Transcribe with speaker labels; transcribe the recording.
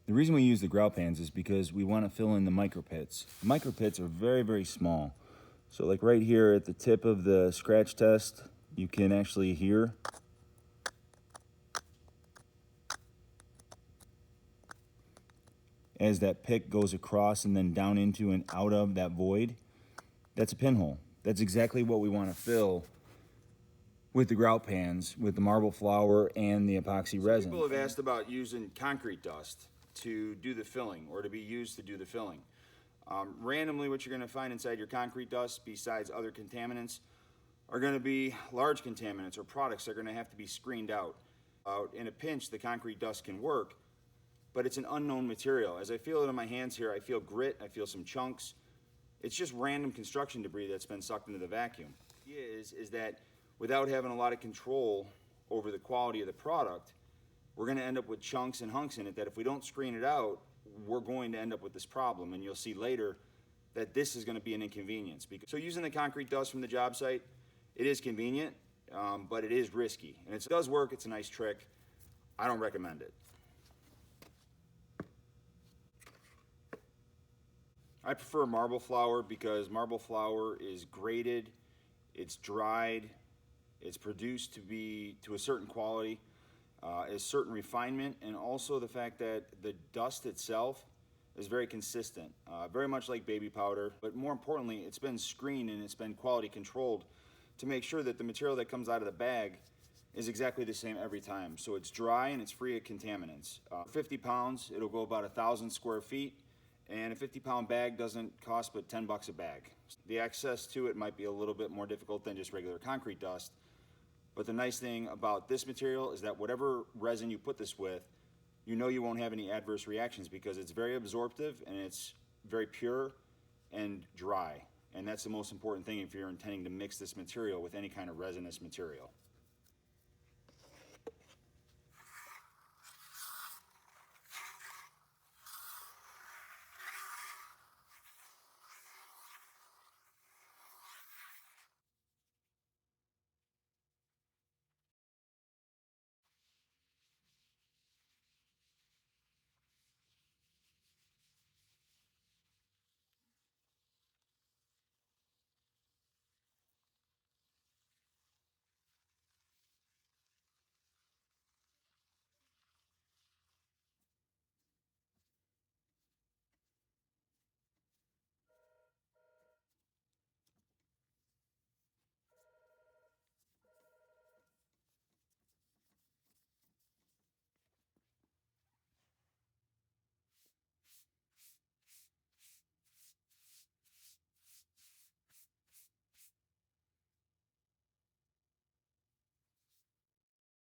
Speaker 1: The reason we use the grout pans is because we want to fill in the micro pits. The micro pits are very, very small. So like right here at the tip of the scratch test, you can actually hear as that pick goes across and then down into and out of that void. That's a pinhole. That's exactly what we want to fill with the grout pans, with the marble flour and the epoxy resin.
Speaker 2: People have asked about using concrete dust to do the filling or to be used to do the filling. Randomly, what you're going to find inside your concrete dust, besides other contaminants, are going to be large contaminants or products that are going to have to be screened out. In a pinch, the concrete dust can work, but it's an unknown material. As I feel it in my hands here, I feel grit, I feel some chunks. It's just random construction debris that's been sucked into the vacuum. The idea is that without having a lot of control over the quality of the product, we're going to end up with chunks and hunks in it that if we don't screen it out, we're going to end up with this problem. And you'll see later that this is going to be an inconvenience. So using the concrete dust from the job site, it is convenient, but it is risky. And it does work, it's a nice trick. I don't recommend it. I prefer marble flour because marble flour is graded, it's dried, it's produced to a certain quality, a certain refinement, and also the fact that the dust itself is very consistent, very much like baby powder, but more importantly, it's been screened and it's been quality controlled to make sure that the material that comes out of the bag is exactly the same every time. So it's dry and it's free of contaminants. 50 pounds, it'll go about 1,000 square feet, and a 50-pound bag doesn't cost but 10 bucks a bag. The access to it might be a little bit more difficult than just regular concrete dust, but the nice thing about this material is that whatever resin you put this with, you know you won't have any adverse reactions because it's very absorptive and it's very pure and dry. And that's the most important thing if you're intending to mix this material with any kind of resinous material.